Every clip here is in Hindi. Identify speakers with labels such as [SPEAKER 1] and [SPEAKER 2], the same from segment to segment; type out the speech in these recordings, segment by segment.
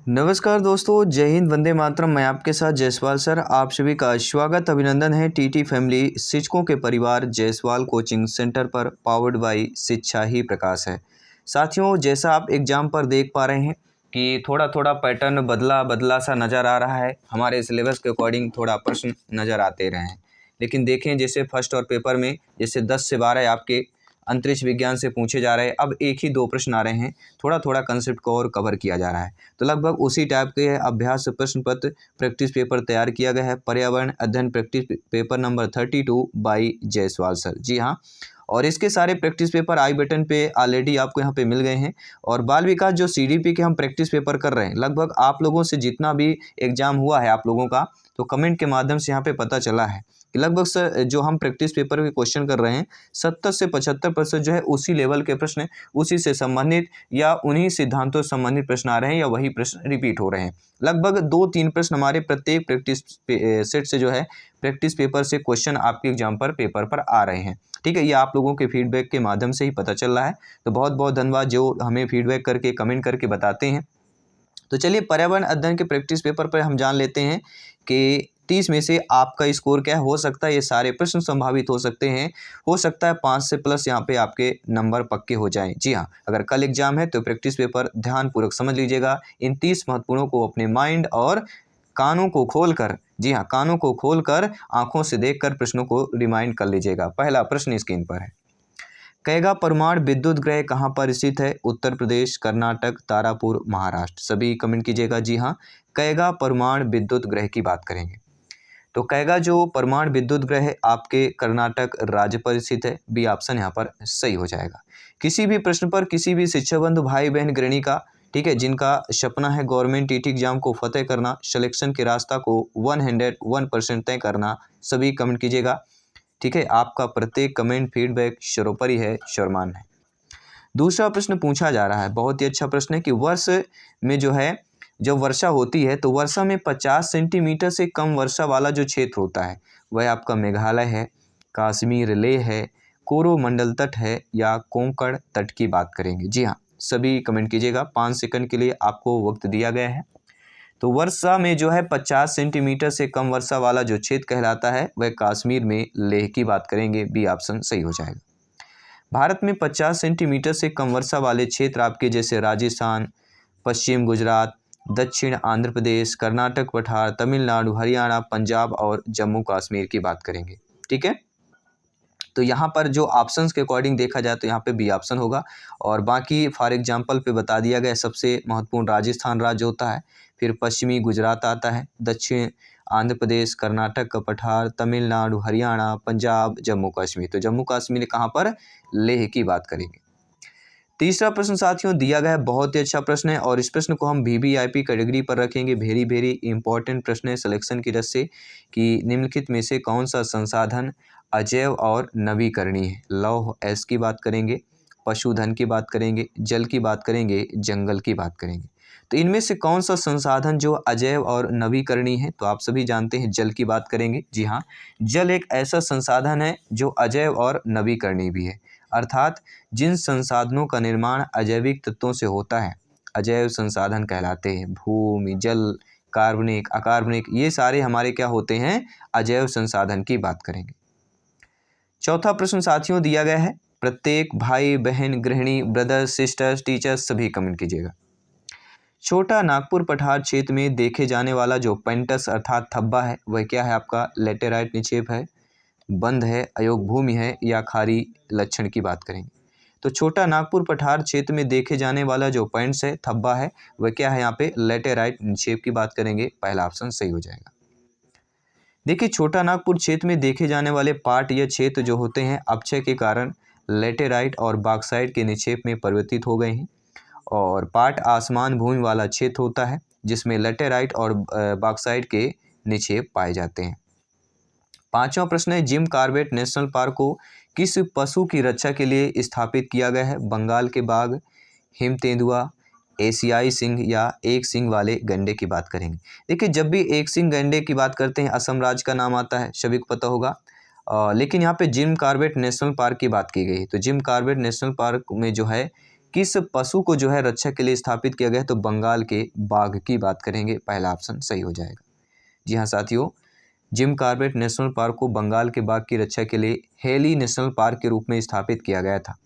[SPEAKER 1] नमस्कार दोस्तों, जय हिंद, वंदे मातरम। मैं आपके साथ जायसवाल सर। आप सभी का स्वागत अभिनंदन है टीटी फैमिली शिक्षकों के परिवार जायसवाल कोचिंग सेंटर पर, पावर्ड बाय शिक्षा ही प्रकाश है। साथियों, जैसा आप एग्जाम पर देख पा रहे हैं कि थोड़ा थोड़ा पैटर्न बदला बदला सा नज़र आ रहा है। हमारे सिलेबस के अकॉर्डिंग थोड़ा प्रश्न नज़र आते रहे हैं, लेकिन देखें जैसे फर्स्ट और पेपर में जैसे 10 से 12 आपके अंतरिक्ष विज्ञान से पूछे जा रहे हैं, अब एक ही 2 प्रश्न आ रहे हैं। थोड़ा थोड़ा कंसेप्ट को और कवर किया जा रहा है, तो लगभग उसी टाइप के अभ्यास प्रश्न पत्र प्रैक्टिस पेपर तैयार किया गया है। पर्यावरण अध्ययन practice paper number 32 by Jaiswal sir. जी हाँ, और इसके सारे प्रैक्टिस पेपर आई बटन पे ऑलरेडी आपको यहाँ पे मिल गए हैं। और बाल विकास जो सीडीपी के हम प्रैक्टिस पेपर कर रहे हैं, लगभग आप लोगों से जितना भी एग्जाम हुआ है आप लोगों का, तो कमेंट के माध्यम से यहाँ पे पता चला है कि लगभग सर जो हम प्रैक्टिस पेपर के क्वेश्चन कर रहे हैं 70 से 75% जो है उसी लेवल के प्रश्न, उसी से संबंधित या उन्हीं सिद्धांतों से संबंधित प्रश्न आ रहे हैं या वही प्रश्न रिपीट हो रहे हैं। लगभग 2-3 प्रश्न हमारे प्रत्येक प्रैक्टिस सेट से जो है प्रैक्टिस पेपर से क्वेश्चन आपके एग्जाम पर पेपर पर आ रहे हैं। ठीक है, ये आप लोगों के फीडबैक के माध्यम से ही पता चल रहा है, तो बहुत बहुत धन्यवाद जो हमें फीडबैक करके कमेंट करके बताते हैं। तो चलिए, पर्यावरण अध्ययन के प्रैक्टिस पेपर पर हम जान लेते हैं कि 30 में से आपका स्कोर क्या हो सकता है। ये सारे प्रश्न संभावित हो सकते हैं, हो सकता है 5 से प्लस यहाँ पे आपके नंबर पक्के हो जाएं। जी हाँ, अगर कल एग्जाम है तो प्रैक्टिस पेपर ध्यानपूर्वक समझ लीजिएगा। इन 30 महत्वपूर्णों को अपने माइंड और कानों को खोलकर, जी हाँ, कानों को खोलकर आंखों से देखकर प्रश्नों को रिमाइंड कर लीजिएगा। पहला प्रश्न स्क्रीन पर है। कैगा परमाणु विद्युत ग्रह कहाँ पर स्थित है? उत्तर प्रदेश, कर्नाटक, तारापुर, महाराष्ट्र। सभी कमेंट कीजिएगा। जी हाँ, कैगा परमाणु विद्युत ग्रह की बात करेंगे। तो कैगा जो परमाणु विद्युत ग्रह है आपके कर्नाटक राज्य पर स्थित है। बी ऑप्शन यहाँ पर सही हो जाएगा। किसी भी प्रश्न पर किसी भी शिक्षा बंधु भाई बहन गृहिणी का, ठीक है, जिनका सपना है गवर्नमेंट टीटी एग्जाम को फतेह करना, सिलेक्शन के रास्ता को 101% तय करना, सभी कमेंट कीजिएगा। ठीक है, आपका प्रत्येक कमेंट फीडबैक सर्वोपरि है, सर्वमान्य है। दूसरा प्रश्न पूछा जा रहा है, बहुत ही अच्छा प्रश्न है कि वर्ष में जो है जब वर्षा होती है तो वर्षा में 50 सेंटीमीटर से कम वर्षा वाला जो क्षेत्र होता है वह आपका मेघालय है, कश्मीर लेह है, कोरोमंडल तट है या कोंकण तट की बात करेंगे। जी हाँ, सभी कमेंट कीजिएगा। 5 सेकंड के लिए आपको वक्त दिया गया है। तो वर्षा में जो है 50 सेंटीमीटर से कम वर्षा वाला जो क्षेत्र कहलाता है वह कश्मीर में लेह की बात करेंगे। बी ऑप्शन सही हो जाएगा। भारत में 50 सेंटीमीटर से कम वर्षा वाले क्षेत्र आपके जैसे राजस्थान, पश्चिम गुजरात, दक्षिण आंध्र प्रदेश, कर्नाटक पठार, तमिलनाडु, हरियाणा, पंजाब और जम्मू कश्मीर की बात करेंगे। ठीक है, तो यहाँ पर जो ऑप्शंस के अकॉर्डिंग देखा जाए तो यहाँ पे बी ऑप्शन होगा, और बाकी फॉर एग्जांपल पे बता दिया गया। सबसे महत्वपूर्ण राजस्थान राज्य होता है, फिर पश्चिमी गुजरात आता है, दक्षिण आंध्र प्रदेश, कर्नाटक का पठार, तमिलनाडु, हरियाणा, पंजाब, जम्मू कश्मीर। तो जम्मू कश्मीर कहाँ पर? लेह की बात करेंगे। तीसरा प्रश्न साथियों दिया गया है, बहुत ही अच्छा प्रश्न है और इस प्रश्न को हम वीवीआईपी कैटेगरी पर रखेंगे। वेरी वेरी इंपॉर्टेंट प्रश्न है सिलेक्शन की दृष्टि से कि निम्नलिखित में से कौन सा संसाधन अजैव और नवीकरणीय है? लौह एस की बात करेंगे, पशुधन की बात करेंगे, जल की बात करेंगे, जंगल की बात करेंगे। तो इनमें से कौन सा संसाधन जो अजैव और नवीकरणीय है? तो आप सभी जानते हैं जल की बात करेंगे। जी हाँ, जल एक ऐसा संसाधन है जो अजैव और नवीकरणीय भी है, अर्थात जिन संसाधनों का निर्माण अजैविक तत्वों से होता है अजैव संसाधन कहलाते हैं। भूमि, जल, कार्बनिक, अकार्बनिक, ये सारे हमारे क्या होते हैं? अजैव संसाधन की बात करेंगे। चौथा प्रश्न साथियों दिया गया है, प्रत्येक भाई बहन गृहिणी, ब्रदर सिस्टर्स, टीचर्स सभी कमेंट कीजिएगा। छोटा नागपुर पठार क्षेत्र में देखे जाने वाला जो पेंटस अर्थात थब्बा है वह क्या है? आपका लेटेराइट निक्षेप है, बंद है, अयोग्य भूमि है या खारी लक्षण की बात करेंगे। तो छोटा नागपुर पठार क्षेत्र में देखे जाने वाला जो पॉइंट्स है, थब्बा है, वह क्या है? यहाँ पे लेटेराइट निक्षेप की बात करेंगे। पहला ऑप्शन सही हो जाएगा। देखिए, छोटा नागपुर क्षेत्र में देखे जाने वाले पार्ट या क्षेत्र जो होते हैं अपक्षय के कारण लेटेराइट और बॉक्साइट के निक्षेप में परिवर्तित हो गए हैं, और पार्ट आसमान भूमि वाला क्षेत्र होता है जिसमें लेटेराइट और बॉक्साइट के निक्षेप पाए जाते हैं। पांचवा प्रश्न है, जिम कॉर्बेट नेशनल पार्क को किस पशु की रक्षा के लिए स्थापित किया गया है? बंगाल के बाघ, हिम तेंदुआ, एशियाई सिंह या एक सिंग वाले गंडे की बात करेंगे। देखिए, जब भी एक सिंग गंडे की बात करते हैं असम राज्य का नाम आता है, सभी को पता होगा। लेकिन यहाँ पे जिम कॉर्बेट नेशनल पार्क की बात की गई है, तो जिम कॉर्बेट नेशनल पार्क में जो है किस पशु को जो है रक्षा के लिए स्थापित किया गया है? तो बंगाल के बाघ की बात करेंगे, पहला ऑप्शन सही हो जाएगा। जी हाँ साथियों, जिम कॉर्बेट नेशनल पार्क को बंगाल के बाघ की रक्षा के लिए हेली नेशनल पार्क के रूप में स्थापित किया गया था,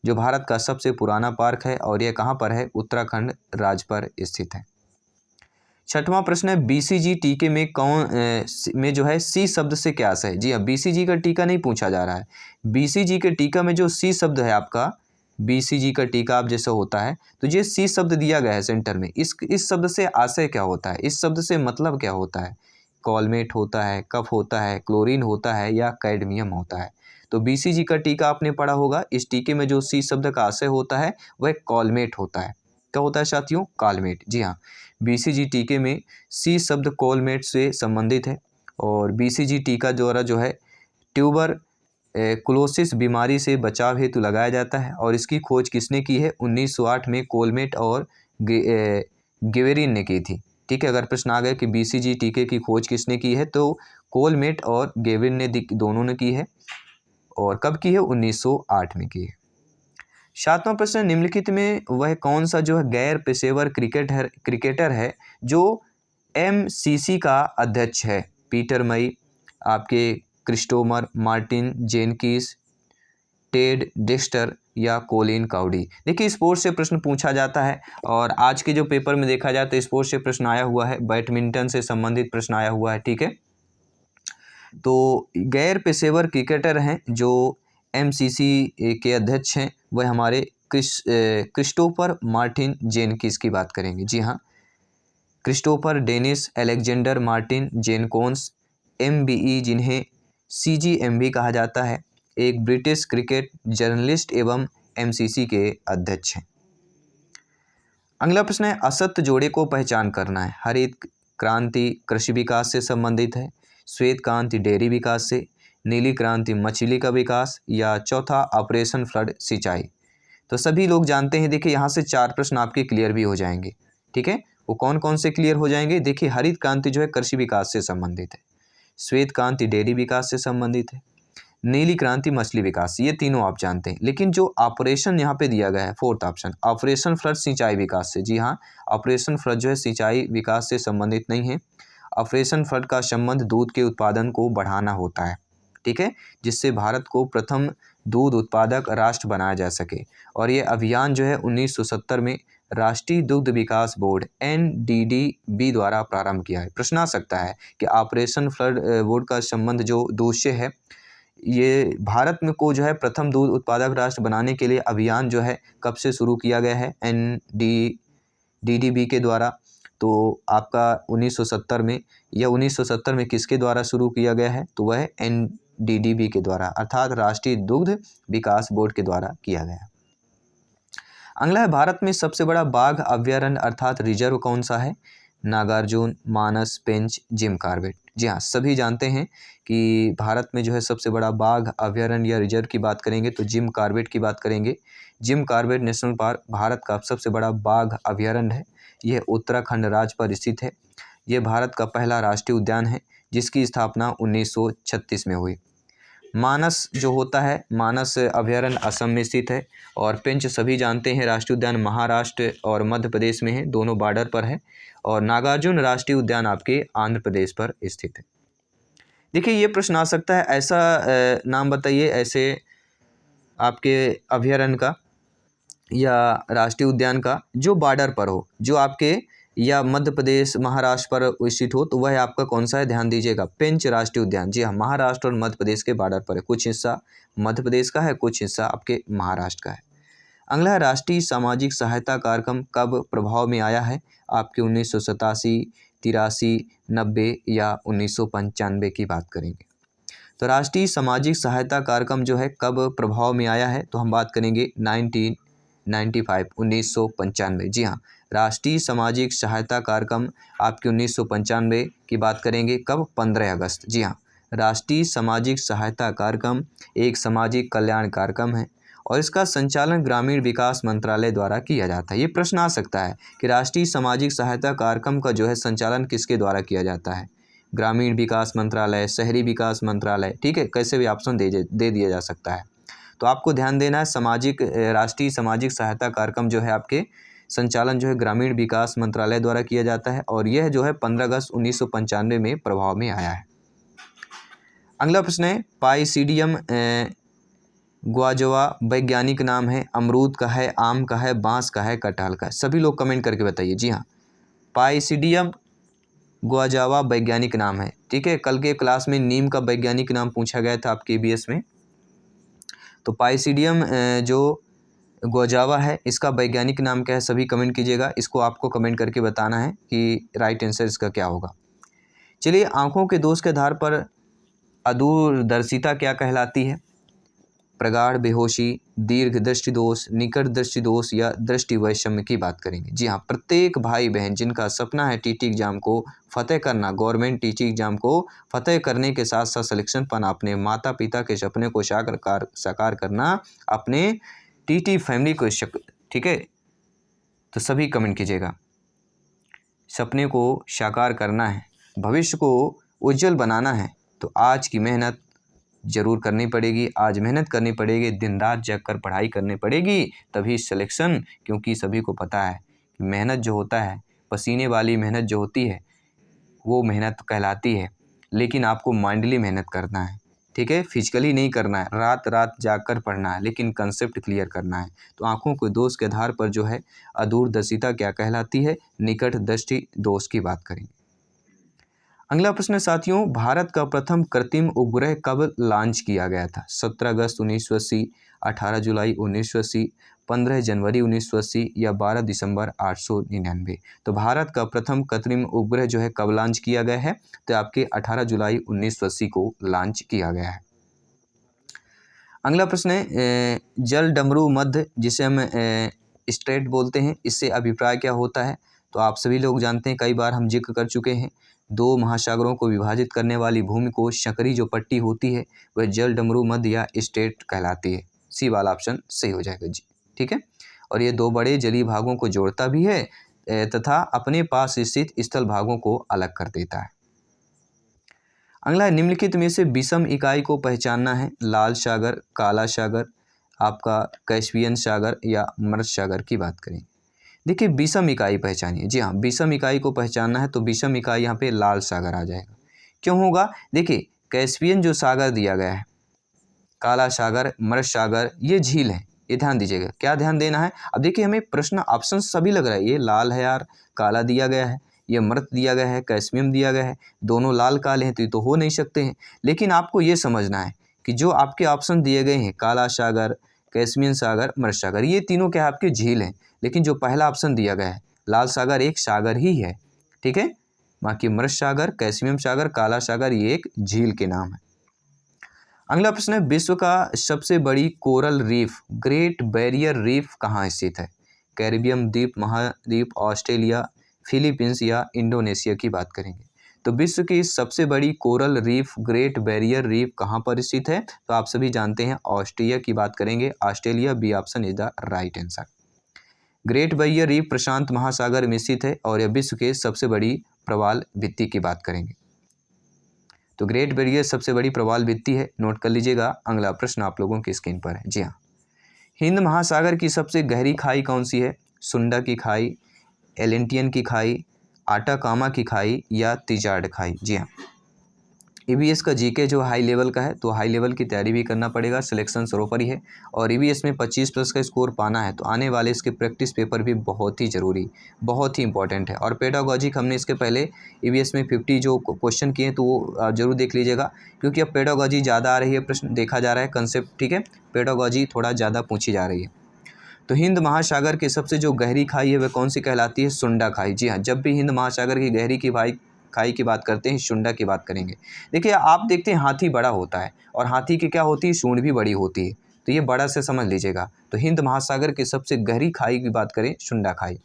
[SPEAKER 1] जो भारत का सबसे पुराना पार्क है और यह कहाँ पर है? उत्तराखंड राज्य पर स्थित है। छठवां प्रश्न है, बीसीजी टीके में में जो है सी शब्द से क्या आशय है? जी हाँ, बीसीजी का टीका नहीं पूछा जा रहा है। बीसीजी के टीका में जो सी शब्द है आपका, बीसीजी का टीका आप जैसे होता है तो ये सी शब्द दिया गया है सेंटर में। इस शब्द से आशय क्या होता है? इस शब्द से मतलब क्या होता है? कॉलमेट होता है, कफ होता है, क्लोरीन होता है या कैडमियम होता है? तो बीसीजी का टीका आपने पढ़ा होगा। इस टीके में जो सी शब्द का आशय होता है वह कॉलमेट होता है। क्या होता है साथियों? कॉलमेट। जी हाँ, बीसीजी टीके में सी शब्द कॉलमेट से संबंधित है और बीसीजी टीका द्वारा जो है ट्यूबर क्लोसिस बीमारी से बचाव हेतु लगाया जाता है और इसकी खोज किसने की है? 1908 में कोलमेट और गिवेरिन ने की थी। ठीक है, अगर प्रश्न आ गया कि बीसीजी टीके की खोज किसने की है तो कोलमेट और गेविन ने दोनों ने की है। और कब की है? 1908 में की है। सातवां प्रश्न, निम्नलिखित में वह कौन सा जो है गैर पेशेवर क्रिकेटर है जो एमसीसी का अध्यक्ष है? पीटर मई, आपके क्रिस्टोफर मार्टिन जेनकिस, टेड डेक्स्टर या कोलिन काउडी। देखिए स्पोर्ट्स से प्रश्न पूछा जाता है और आज के जो पेपर में देखा जाए तो स्पोर्ट्स से प्रश्न आया हुआ है, बैडमिंटन से संबंधित प्रश्न आया हुआ है। ठीक है, तो गैर पेशेवर क्रिकेटर हैं जो एमसीसी के अध्यक्ष हैं वह हमारे क्रिस्टोफर मार्टिन जेनकिस की बात करेंगे। जी हाँ, Christopher Dennis Alexander Martin Jenkins MBE, जिन्हें सीजीएमबी कहा जाता है, एक ब्रिटिश क्रिकेट जर्नलिस्ट एवं एमसीसी के अध्यक्ष हैं। अगला प्रश्न है, असत्य जोड़े को पहचान करना है। हरित क्रांति कृषि विकास से संबंधित है, श्वेत क्रांति डेयरी विकास से, नीली क्रांति मछली का विकास या चौथा ऑपरेशन फ्लड सिंचाई। तो सभी लोग जानते हैं। देखिए यहाँ से 4 प्रश्न आपके क्लियर भी हो जाएंगे। ठीक है, वो कौन कौन से क्लियर हो जाएंगे? देखिए हरित क्रांति जो है कृषि विकास से संबंधित है, श्वेत क्रांति डेयरी विकास से संबंधित है, नीली क्रांति मछली विकास, ये तीनों आप जानते हैं। लेकिन जो ऑपरेशन यहाँ पे दिया गया है, फोर्थ ऑप्शन ऑपरेशन फ्लड सिंचाई विकास से। जी हाँ, ऑपरेशन फ्लड जो है सिंचाई विकास से संबंधित नहीं है। ऑपरेशन फ्लड का संबंध दूध के उत्पादन को बढ़ाना होता है। ठीक है, जिससे भारत को प्रथम दूध उत्पादक राष्ट्र बनाया जा सके। और ये अभियान जो है 1970 में राष्ट्रीय दुग्ध विकास बोर्ड NDDB द्वारा प्रारंभ किया है। प्रश्न आ सकता है कि ऑपरेशन फ्लड बोर्ड का संबंध जो दूध से है, ये भारत में को जो है प्रथम दूध उत्पादक राष्ट्र बनाने के लिए अभियान जो है कब से शुरू किया गया है? NDDB के द्वारा। तो आपका 1970 में, या 1970 में किसके द्वारा शुरू किया गया है? तो वह NDDB के द्वारा, अर्थात राष्ट्रीय दुग्ध विकास बोर्ड के द्वारा किया गया। अगला है, भारत में सबसे बड़ा बाघ अभ्यारण्य अर्थात रिजर्व कौन सा है? नागार्जुन, मानस, पेंच, जिम कॉर्बेट। जी हाँ, सभी जानते हैं कि भारत में जो है सबसे बड़ा बाघ अभ्यारण्य या रिजर्व की बात करेंगे तो जिम कॉर्बेट की बात करेंगे। Jim Corbett national park Bharat का सबसे बड़ा बाघ अभ्यारण्य है। यह उत्तराखंड राज्य पर स्थित है। यह भारत का पहला राष्ट्रीय उद्यान है जिसकी स्थापना 1936 में हुई। मानस जो होता है, मानस अभ्यारण्य असम में स्थित है। और पेंच सभी जानते हैं राष्ट्रीय उद्यान महाराष्ट्र और मध्य प्रदेश में है, दोनों बॉर्डर पर है। और नागार्जुन राष्ट्रीय उद्यान आपके आंध्र प्रदेश पर स्थित है। देखिए ये प्रश्न आ सकता है, ऐसा नाम बताइए ऐसे आपके अभ्यारण्य का या राष्ट्रीय उद्यान का जो बॉर्डर पर हो, जो आपके या मध्य प्रदेश महाराष्ट्र पर स्थित हो, तो वह आपका कौन सा है? ध्यान दीजिएगा, पेंच राष्ट्रीय उद्यान। जी हाँ, महाराष्ट्र और मध्य प्रदेश के बॉर्डर पर है। कुछ हिस्सा मध्य प्रदेश का है, कुछ हिस्सा आपके महाराष्ट्र का है। अगला है, राष्ट्रीय सामाजिक सहायता कार्यक्रम कब प्रभाव में आया है? आपके 1987, 83, 90 या 1995 की बात करेंगे। तो राष्ट्रीय सामाजिक सहायता कार्यक्रम जो है कब प्रभाव में आया है? तो हम बात करेंगे 1995। जी हाँ, राष्ट्रीय सामाजिक सहायता कार्यक्रम आपके 1995 की बात करेंगे। कब? 15 अगस्त। जी हाँ, राष्ट्रीय सामाजिक सहायता कार्यक्रम एक सामाजिक कल्याण कार्यक्रम है और इसका संचालन ग्रामीण विकास मंत्रालय द्वारा किया जाता है। ये प्रश्न आ सकता है कि राष्ट्रीय सामाजिक सहायता कार्यक्रम का जो है संचालन किसके द्वारा किया जाता है? ग्रामीण विकास मंत्रालय, शहरी विकास मंत्रालय। ठीक है, कैसे भी ऑप्शन दे दिया जा सकता है। तो आपको ध्यान देना है राष्ट्रीय सामाजिक सहायता कार्यक्रम जो है आपके संचालन जो है ग्रामीण विकास मंत्रालय द्वारा किया जाता है और यह जो है 15 अगस्त 1995 में प्रभाव में आया है। अगला प्रश्न है पाइसीडियम ग्वाजवा वैज्ञानिक नाम है, अमरूद का है, आम का है, बांस का है, कटहल का है। सभी लोग कमेंट करके बताइए। जी हाँ, पाइसीडियम ग्वाजावा वैज्ञानिक नाम है। ठीक है, कल के क्लास में नीम का वैज्ञानिक नाम पूछा गया था आपके ईवीएस में। तो पाइसीडियम जो ग्वाजावा है इसका वैज्ञानिक नाम क्या है, सभी कमेंट कीजिएगा। इसको आपको कमेंट करके बताना है कि राइट आंसर इसका क्या होगा। चलिए, आंखों के दोष के आधार पर अदूरदर्शिता क्या कहलाती है? प्रगाढ़ बेहोशी, दीर्घ दृष्टि दोष, निकट दृष्टि दोष या दृष्टि वैषम्य की बात करेंगे। जी हाँ, प्रत्येक भाई बहन जिनका सपना है टीटी एग्जाम को फतेह करना, गवर्नमेंट टीटी एग्जाम को फतेह करने के साथ साथ सिलेक्शन पाना, अपने माता पिता के सपने को साकार करना, अपने टीटी फैमिली को ठीक है, तो सभी कमेंट कीजिएगा। सपने को साकार करना है, भविष्य को उज्जवल बनाना है तो आज की मेहनत ज़रूर करनी पड़ेगी। आज मेहनत करनी पड़ेगी, दिन रात जगकर पढ़ाई करनी पड़ेगी, तभी सिलेक्शन। क्योंकि सभी को पता है कि मेहनत जो होता है, पसीने वाली मेहनत जो होती है वो मेहनत कहलाती है, लेकिन आपको माइंडली मेहनत करना है। ठीक है, फिजिकली नहीं करना है, रात रात जागकर पढ़ना है, लेकिन कंसेप्ट क्लियर करना है। तो आँखों के दोष के आधार पर जो है अदूरदर्शिता क्या कहलाती है? निकट दृष्टि दोष की बात करेंगे। अगला प्रश्न साथियों, भारत का प्रथम कृत्रिम उपग्रह कब लॉन्च किया गया था? 17 अगस्त 1980, 18 जुलाई 1980, 15 जनवरी 1980 या 12 दिसंबर 899। तो भारत का प्रथम कृत्रिम उपग्रह जो है कब लॉन्च किया गया है? तो आपके 18 जुलाई 1980 को लॉन्च किया गया है। अगला प्रश्न है जल डमरू मध्य, जिसे हम स्ट्रेट बोलते हैं, इससे अभिप्राय क्या होता है? तो आप सभी लोग जानते हैं, कई बार हम जिक्र कर चुके हैं, दो महासागरों को विभाजित करने वाली भूमि को संकरी जो पट्टी होती है वह जल डमरू मध्य या स्ट्रेट कहलाती है। सी वाला ऑप्शन सही हो जाएगा जी। ठीक है, और ये दो बड़े जलीय भागों को जोड़ता भी है तथा अपने पास स्थित स्थल भागों को अलग कर देता है। अगला, निम्नलिखित में से विषम इकाई को पहचानना है। लाल सागर, काला सागर, आपका कैस्पियन सागर या मृत सागर की बात करें। देखिए, विषम इकाई पहचानिए। जी हाँ, विषम इकाई को पहचानना है तो विषम इकाई यहाँ पे लाल सागर आ जाएगा। क्यों होगा? देखिए, कैस्पियन जो सागर दिया गया है, काला सागर, मृत सागर, ये झील है। ये ध्यान दीजिएगा। क्या ध्यान देना है? अब देखिए, हमें प्रश्न ऑप्शन सभी लग रहा है, ये लाल है यार, काला दिया गया है, ये मृत दिया गया है, कैस्पियम दिया गया है, दोनों लाल काले हैं तो ये तो हो नहीं सकते हैं। लेकिन आपको ये समझना है कि जो आपके ऑप्शन दिए गए हैं, काला सागर, कैस्पियन सागर, मृत सागर, ये तीनों क्या है? आपके झील हैं। लेकिन जो पहला ऑप्शन दिया गया है लाल सागर, एक सागर ही है। ठीक है, बाकी मृत सागर, कैस्पियन सागर, काला सागर, ये एक झील के नाम है। अगला प्रश्न है, विश्व का सबसे बड़ी coral reef great barrier reef कहाँ स्थित है? कैरिबियन द्वीप, महाद्वीप, ऑस्ट्रेलिया, फिलीपींस या इंडोनेशिया की बात करेंगे। तो विश्व की सबसे बड़ी coral reef great barrier reef कहाँ पर स्थित है? तो आप सभी जानते हैं, ऑस्ट्रेलिया की बात करेंगे। Australia, B option is the right answer. Great barrier reef प्रशांत महासागर में स्थित है और यह विश्व के सबसे बड़ी प्रवाल भित्ति की बात करेंगे। तो ग्रेट बैरियर सबसे बड़ी प्रवाल भित्ति है, नोट कर लीजिएगा। अगला प्रश्न आप लोगों की स्क्रीन पर है। जी हाँ, हिंद महासागर की सबसे गहरी खाई कौन सी है? सुंडा की खाई, एलेंटियन की खाई, आटाकामा की खाई या तिजाड़ खाई? जी हाँ, ईवीएस का जीके जो हाई लेवल का है, तो हाई लेवल की तैयारी भी करना पड़ेगा, सिलेक्शन सरोपरी है और ईवीएस में 25 प्लस का स्कोर पाना है तो आने वाले इसके प्रैक्टिस पेपर भी बहुत ही ज़रूरी, बहुत ही इंपॉर्टेंट है। और पेडागॉजिक हमने इसके पहले ईवीएस में 50 जो क्वेश्चन किए तो वो ज़रूर देख लीजिएगा, क्योंकि अब पेडागॉजी ज़्यादा आ रही है, प्रश्न देखा जा रहा है, कंसेप्ट। ठीक है, पेडागॉजी थोड़ा ज़्यादा पूछी जा रही है। तो हिंद महासागर की सबसे जो गहरी खाई है वह कौन सी कहलाती है? सुंडा खाई। जी हाँ, जब भी हिंद महासागर की गहरी की खाई की बात करते हैं, सुंडा की बात करेंगे। देखिए, आप देखते हैं हाथी बड़ा होता है और हाथी की क्या होती है? सूंड भी बड़ी होती है, तो ये बड़ा से समझ लीजिएगा। तो हिंद महासागर की सबसे गहरी खाई की बात करें, सुंडा खाई।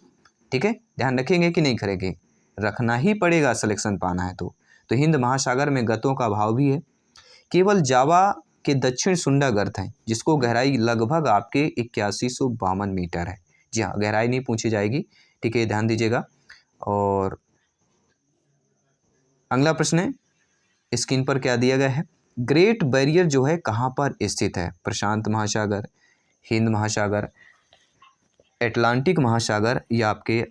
[SPEAKER 1] ठीक है, ध्यान रखेंगे कि नहीं करेंगे? रखना ही पड़ेगा, सिलेक्शन पाना है तो हिंद महासागर में गतों का अभाव भी है। केवल जावा के दक्षिण सुंडा गर्त है जिसको गहराई लगभग आपके 8152 मीटर है। जी हाँ, गहराई नहीं पूछी जाएगी। ठीक है, ध्यान दीजिएगा। और अगला प्रश्न है, स्क्रीन पर क्या दिया गया है? ग्रेट बैरियर जो है कहाँ पर स्थित है? प्रशांत महासागर, हिंद महासागर, अटलांटिक महासागर या आपके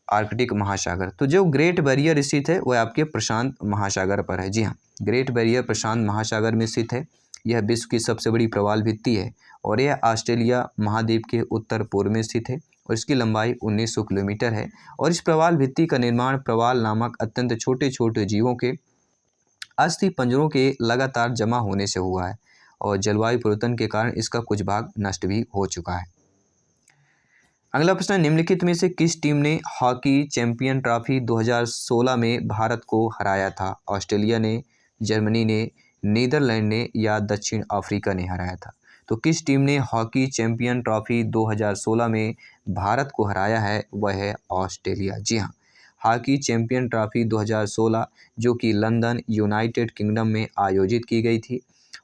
[SPEAKER 1] आर्कटिक महासागर। तो जो ग्रेट बैरियर स्थित है वह आपके प्रशांत महासागर पर है। जी हाँ, ग्रेट बैरियर प्रशांत महासागर में स्थित है। यह विश्व की सबसे बड़ी प्रवाल भित्ति है और यह ऑस्ट्रेलिया महाद्वीप के उत्तर पूर्व में स्थित है और इसकी लंबाई 1900 किलोमीटर है। और इस प्रवाल भित्ति का निर्माण प्रवाल नामक अत्यंत छोटे छोटे जीवों के अस्थि पंजरों के लगातार जमा होने से हुआ है और जलवायु परिवर्तन के कारण इसका कुछ भाग नष्ट भी हो चुका है। अगला प्रश्न, निम्नलिखित में से किस टीम ने हॉकी चैंपियन ट्रॉफी 2016 में भारत को हराया था? ऑस्ट्रेलिया ने, जर्मनी ने, नीदरलैंड ने या दक्षिण अफ्रीका ने हराया था? तो किस टीम ने हॉकी चैंपियन ट्रॉफी 2016 में भारत को हराया है? वह है ऑस्ट्रेलिया। जी हाँ, हॉकी चैंपियन ट्रॉफी 2016 जो कि लंदन यूनाइटेड किंगडम में आयोजित की गई थी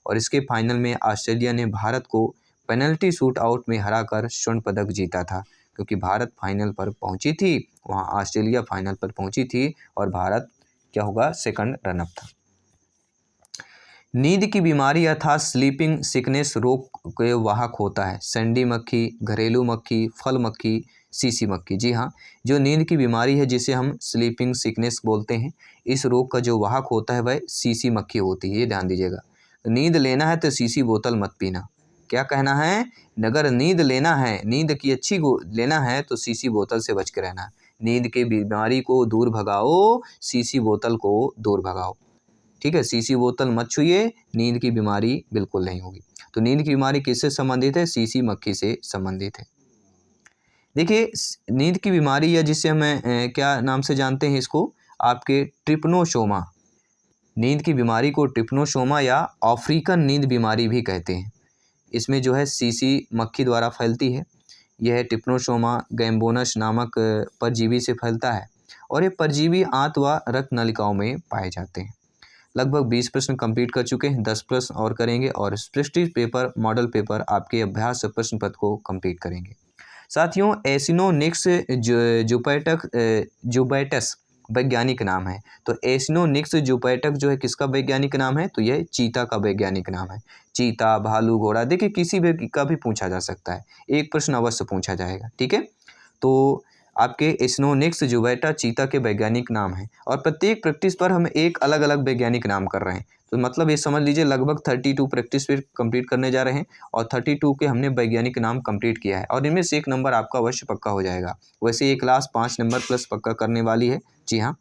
[SPEAKER 1] और इसके फाइनल में ऑस्ट्रेलिया ने भारत को पेनल्टी शूट आउट में हराकर स्वर्ण पदक जीता था, क्योंकि भारत फाइनल पर पहुंची थी, वहां ऑस्ट्रेलिया फाइनल पर पहुंची थी और भारत क्या होगा, सेकंड रनअप था। नींद की बीमारी अर्थात स्लीपिंग सिकनेस रोग के वाहक होता है? सैंडी मक्खी, घरेलू मक्खी, फल मक्खी, सीसी मक्खी। जी हाँ, जो नींद की बीमारी है जिसे हम स्लीपिंग सिकनेस बोलते हैं, इस रोग का जो वाहक होता है वह सीसी मक्खी होती है। ये ध्यान दीजिएगा, नींद लेना है तो सीसी बोतल मत पीना। क्या कहना है? अगर नींद लेना है, नींद की अच्छी लेना है तो सीसी बोतल से बच के रहना। नींद की बीमारी को दूर भगाओ, सीसी बोतल को दूर भगाओ। ठीक है, सीसी बोतल मत छुइए, नींद की बीमारी बिल्कुल नहीं होगी। तो नींद की बीमारी किससे संबंधित है? सीसी मक्खी से संबंधित है। देखिए, नींद की बीमारी या जिसे हमें क्या नाम से जानते हैं इसको, आपके ट्रिपनोसोमा। नींद की बीमारी को ट्रिपनोसोमा या अफ्रीकन नींद बीमारी भी कहते हैं। इसमें जो है सीसी मक्खी द्वारा फैलती है। यह ट्रिपनोसोमा गैम्बोनस नामक परजीवी से फैलता है और ये परजीवी आंत व रक्त नलिकाओं में पाए जाते हैं। लगभग 20 प्रश्न कंप्लीट कर चुके हैं, 10 प्रश्न और करेंगे और प्रेस्टीज पेपर, मॉडल पेपर आपके अभ्यास प्रश्न पत्र को कंप्लीट करेंगे। साथियों, एसिनोनिक्स जुबैटस वैज्ञानिक नाम है। तो एसिनोनिक्स जुबैटस जो है किसका वैज्ञानिक नाम है? तो यह चीता का वैज्ञानिक नाम है। चीता, भालू, घोड़ा, देखिए किसी भी का भी पूछा जा सकता है, एक प्रश्न अवश्य पूछा जाएगा। ठीक है, तो आपके एसिनोनिक्स जुबैटा चीता के वैज्ञानिक नाम है और प्रत्येक प्रैक्टिस पर हम एक अलग अलग वैज्ञानिक नाम कर रहे हैं। तो मतलब ये समझ लीजिए लगभग 32 प्रैक्टिस फिर कंप्लीट करने जा रहे हैं और 32 के हमने वैज्ञानिक नाम कंप्लीट किया है और इनमें से एक नंबर आपका अवश्य पक्का हो जाएगा। वैसे ये क्लास 5 नंबर प्लस पक्का करने वाली है। जी हाँ,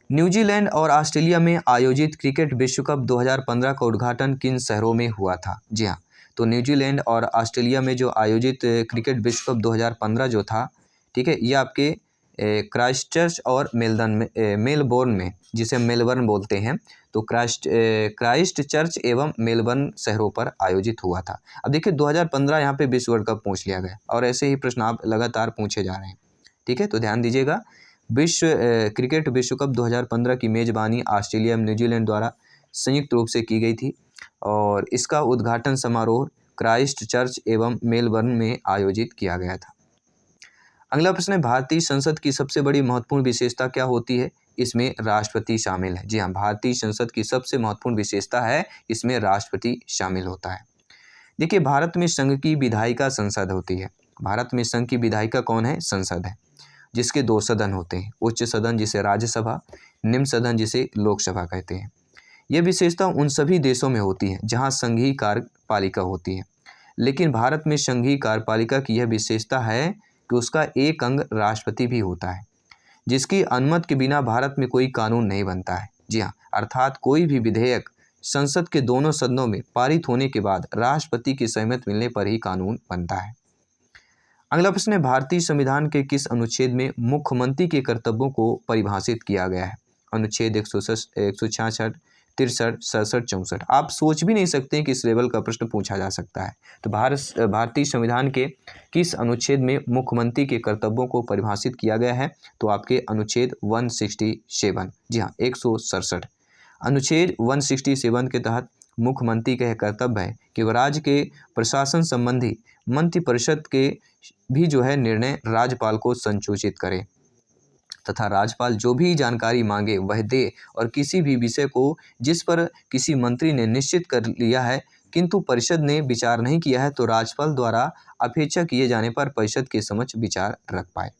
[SPEAKER 1] न्यूजीलैंड और ऑस्ट्रेलिया में आयोजित क्रिकेट विश्व कप 2015 का उद्घाटन किन शहरों में हुआ था? जी हाँ, तो न्यूजीलैंड और ऑस्ट्रेलिया में जो आयोजित क्रिकेट विश्व कप 2015 जो था, ठीक है, ये आपके क्राइस्टचर्च और मेलबोर्न में, जिसे मेलबर्न बोलते हैं, तो क्राइस्ट चर्च एवं मेलबर्न शहरों पर आयोजित हुआ था। अब देखिए 2015 यहाँ पे विश्व वर्ल्ड कप पूछ लिया गया और ऐसे ही प्रश्न आप लगातार पूछे जा रहे हैं। ठीक है, तो ध्यान दीजिएगा, क्रिकेट विश्व कप 2015 की मेज़बानी ऑस्ट्रेलिया एवं न्यूजीलैंड द्वारा संयुक्त रूप से की गई थी और इसका उद्घाटन समारोह क्राइस्ट चर्च एवं मेलबर्न में आयोजित किया गया था। अगला प्रश्न है, भारतीय संसद की सबसे बड़ी महत्वपूर्ण विशेषता क्या होती है? इसमें राष्ट्रपति शामिल है। जी हाँ, भारतीय संसद की सबसे महत्वपूर्ण विशेषता है, इसमें राष्ट्रपति शामिल होता है। देखिए, भारत में संघ की विधायिका संसद होती है। भारत में संघ की विधायिका कौन है? संसद है, जिसके 2 सदन होते हैं, उच्च सदन जिसे राज्यसभा, निम्न सदन जिसे लोकसभा कहते हैं। यह विशेषता उन सभी देशों में होती है जहां संघीय कार्यपालिका होती है, लेकिन भारत में संघीय कार्यपालिका की यह विशेषता है कि उसका एक अंग राष्ट्रपति भी होता है, जिसकी अनुमति के बिना भारत में कोई कानून नहीं बनता है। जी हाँ, अर्थात कोई भी विधेयक संसद के दोनों सदनों में पारित होने के बाद राष्ट्रपति की सहमति मिलने पर ही कानून बनता है। अगला प्रश्न है, भारतीय संविधान के किस अनुच्छेद में मुख्यमंत्री के कर्तव्यों को परिभाषित किया गया है? अनुच्छेद 166, 166, 63, 67, 64। आप सोच भी नहीं सकते कि इस लेवल का प्रश्न पूछा जा सकता है। तो भारतीय संविधान के किस अनुच्छेद में मुख्यमंत्री के कर्तव्यों को परिभाषित किया गया है? तो आपके अनुच्छेद 167। जी हाँ, 167। अनुच्छेद 167 के तहत मुख्यमंत्री का यह कर्तव्य है कि वह राज्य के प्रशासन संबंधी मंत्रिपरिषद के भी जो है निर्णय राज्यपाल को संसूचित करे। तथा राज्यपाल जो भी जानकारी मांगे वह दे और किसी भी विषय को जिस पर किसी मंत्री ने निश्चित कर लिया है किंतु परिषद ने विचार नहीं किया है तो राज्यपाल द्वारा अपेक्षा किए जाने पर परिषद के समक्ष विचार रख पाए।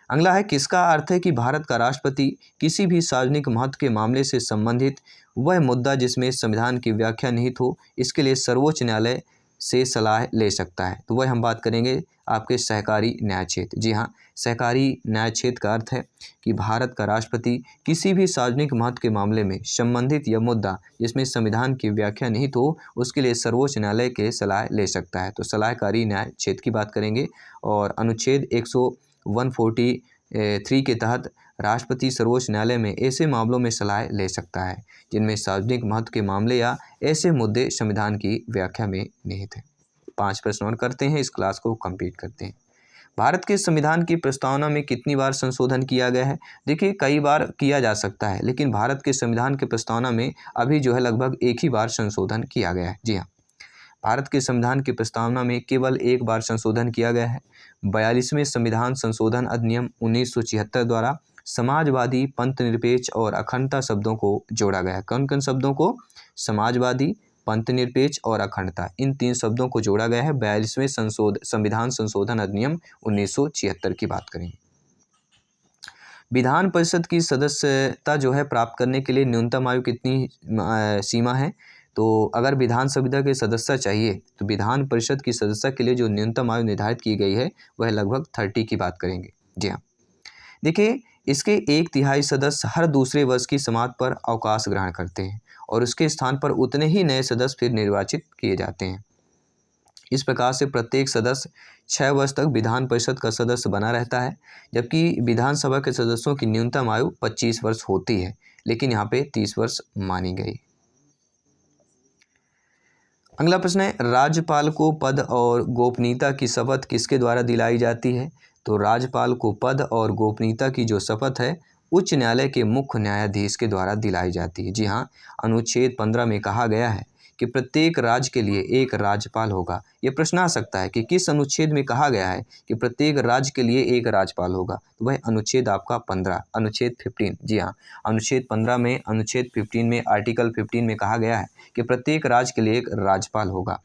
[SPEAKER 1] अगला है किसका अर्थ है कि भारत का राष्ट्रपति किसी भी सार्वजनिक महत्व के मामले से संबंधित वह मुद्दा जिसमें संविधान की व्याख्या निहित हो इसके लिए सर्वोच्च न्यायालय से सलाह ले सकता है। तो वह हम बात करेंगे आपके सहकारी न्याय क्षेत्र। जी हाँ, सहकारी न्याय क्षेत्र का अर्थ है कि भारत का राष्ट्रपति किसी भी सार्वजनिक महत्व के मामले में संबंधित यह मुद्दा जिसमें संविधान की व्याख्या निहित हो उसके लिए सर्वोच्च न्यायालय के सलाह ले सकता है। तो सलाहकारी न्याय क्षेत्र की बात करेंगे और अनुच्छेद 143 के तहत राष्ट्रपति सर्वोच्च न्यायालय में ऐसे मामलों में सलाह ले सकता है जिनमें सार्वजनिक महत्व के मामले या ऐसे मुद्दे संविधान की व्याख्या में निहित हैं। 5 प्रश्न और करते हैं, इस क्लास को कंप्लीट करते हैं। भारत के संविधान की प्रस्तावना में कितनी बार संशोधन किया गया है? देखिए कई बार किया जा सकता है लेकिन भारत के संविधान की प्रस्तावना में अभी जो है लगभग एक ही बार संशोधन किया गया है। जी हाँ, भारत के संविधान की प्रस्तावना में केवल एक बार संशोधन किया गया है। 42वें संविधान संशोधन अधिनियम 1976 द्वारा समाजवादी, पंथनिरपेक्ष और अखंडता शब्दों को जोड़ा गया है। कौन कौन शब्दों को? समाजवादी, पंथनिरपेक्ष और अखंडता, इन 3 शब्दों को जोड़ा गया है 42वें संविधान संशोधन अधिनियम 1976 की बात करेंगे। विधान परिषद की सदस्यता जो है प्राप्त करने के लिए न्यूनतम आयु कितनी सीमा है? तो अगर विधानसभा के सदस्य चाहिए तो विधान परिषद की सदस्यता के लिए जो न्यूनतम आयु निर्धारित की गई है वह लगभग 30 की बात करेंगे। जी हाँ, देखिए इसके 1/3 सदस्य हर दूसरे वर्ष की समाप्ति पर अवकाश ग्रहण करते हैं और उसके स्थान पर उतने ही नए सदस्य फिर निर्वाचित किए जाते हैं। इस प्रकार से प्रत्येक सदस्य 6 वर्ष तक विधान परिषद का सदस्य बना रहता है जबकि विधानसभा के सदस्यों की न्यूनतम आयु 25 वर्ष होती है लेकिन यहाँ पे 30 वर्ष मानी गई। अगला प्रश्न है राज्यपाल को पद और गोपनीयता की शपथ किसके द्वारा दिलाई जाती है? तो राज्यपाल को पद और गोपनीयता की जो शपथ है उच्च न्यायालय के मुख्य न्यायाधीश के द्वारा दिलाई जाती है। जी हाँ, अनुच्छेद 15 में कहा गया है कि प्रत्येक राज्य के लिए एक राज्यपाल होगा। ये प्रश्न आ सकता है कि किस अनुच्छेद में कहा गया है कि प्रत्येक राज्य के लिए एक राज्यपाल होगा? तो वह अनुच्छेद आपका 15, अनुच्छेद 15। जी हाँ, अनुच्छेद 15 में, अनुच्छेद 15 में, आर्टिकल 15 में कहा गया है कि प्रत्येक राज्य के लिए एक राज्यपाल होगा।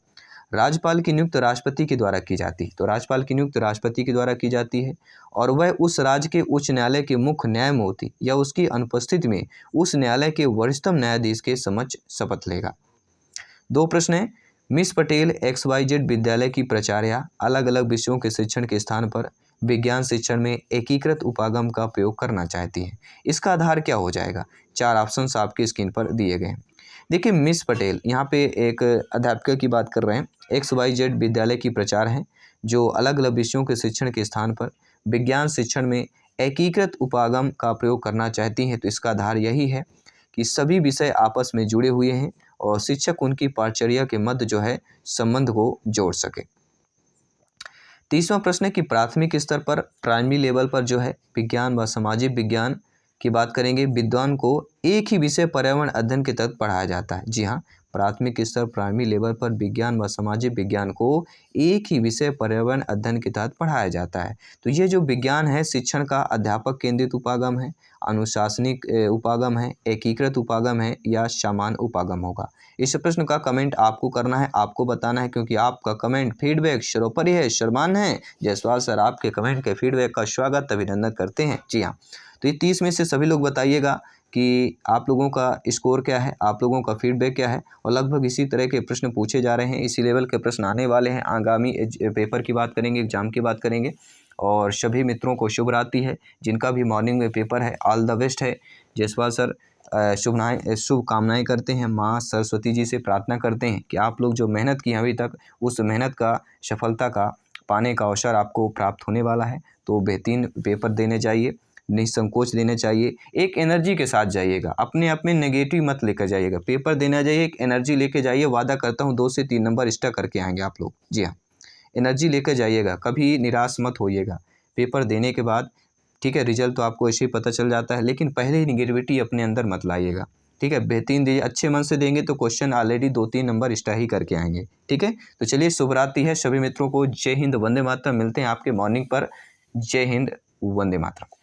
[SPEAKER 1] राज्यपाल की नियुक्त राष्ट्रपति के द्वारा की जाती है। तो राज्यपाल की नियुक्त राष्ट्रपति के द्वारा की जाती है और वह उस राज्य के उच्च न्यायालय के मुख्य न्यायमूर्ति या उसकी अनुपस्थिति में उस न्यायालय के वरिष्ठतम न्यायाधीश के समक्ष शपथ लेगा। 2 प्रश्न है मिस पटेल XYZ विद्यालय की प्राचार्य अलग अलग विषयों के शिक्षण के स्थान पर विज्ञान शिक्षण में एकीकृत उपागम का प्रयोग करना चाहती हैं। इसका आधार क्या हो जाएगा? 4 ऑप्शंस आपकी स्क्रीन पर दिए गए हैं। देखिए मिस पटेल यहाँ पे एक अध्यापिका की बात कर रहे हैं। XYZ विद्यालय की प्राचार्य हैं जो अलग अलग विषयों के शिक्षण के स्थान पर विज्ञान शिक्षण में एकीकृत उपागम का प्रयोग करना चाहती हैं। तो इसका आधार यही है कि सभी विषय आपस में जुड़े हुए हैं और शिक्षक उनकी पाठचर्या के मध्य जो है संबंध को जोड़ सके। 30वां प्रश्न है कि प्राथमिक स्तर पर, प्राइमरी लेवल पर जो है विज्ञान व सामाजिक विज्ञान की बात करेंगे, विद्वान को एक ही विषय पर्यावरण अध्ययन के तहत पढ़ाया जाता है। जी हाँ, प्राथमिक स्तर प्राइमरी लेवल पर विज्ञान व सामाजिक विज्ञान को एक ही विषय पर्यावरण अध्ययन के तहत पढ़ाया जाता है। तो ये जो विज्ञान है शिक्षण का अध्यापक केंद्रित उपागम है, अनुशासनिक उपागम है, एकीकृत उपागम है या सामान्य उपागम होगा। इस प्रश्न का कमेंट आपको करना है, आपको बताना है क्योंकि आपका कमेंट फीडबैक सर्वोपरि है, सम्मान है। जायसवाल सर आपके कमेंट के फीडबैक का स्वागत अभिनंदन करते हैं। जी हाँ, तो ये 30 में से सभी लोग बताइएगा कि आप लोगों का स्कोर क्या है, आप लोगों का फीडबैक क्या है। और लगभग इसी तरह के प्रश्न पूछे जा रहे हैं, इसी लेवल के प्रश्न आने वाले हैं। आगामी पेपर की बात करेंगे, एग्जाम की बात करेंगे। और सभी मित्रों को शुभ रात्रि है, जिनका भी मॉर्निंग में पेपर है ऑल द बेस्ट है। जायसवाल सर शुभकामनाएं करते हैं, माँ सरस्वती जी से प्रार्थना करते हैं कि आप लोग जो मेहनत की अभी तक उस मेहनत का सफलता का पाने का अवसर आपको प्राप्त होने वाला है। तो बेहतरीन पेपर देने जाइए, निसंकोच देने चाहिए, एक एनर्जी के साथ जाइएगा, अपने आप में नेगेटिव मत लेकर जाइएगा। पेपर देना जाइए, एक एनर्जी लेकर जाइए, वादा करता हूँ 2 से 3 नंबर एक्स्ट्रा करके आएंगे आप लोग। जी हाँ, एनर्जी लेकर जाइएगा, कभी निराश मत होइएगा। पेपर देने के बाद ठीक है, रिजल्ट तो आपको ऐसे ही पता चल जाता है, लेकिन पहले ही निगेटिविटी अपने अंदर मत लाइएगा। ठीक है, बेहतरीन दीजिए, अच्छे मन से देंगे तो क्वेश्चन ऑलरेडी 2-3 नंबर एक्स्ट्रा ही करके आएंगे। ठीक है, तो चलिए शुभ रात्रि है सभी मित्रों को। जय हिंद, वंदे मातरम। मिलते हैं आपके मॉर्निंग पर। जय हिंद, वंदे मातरम।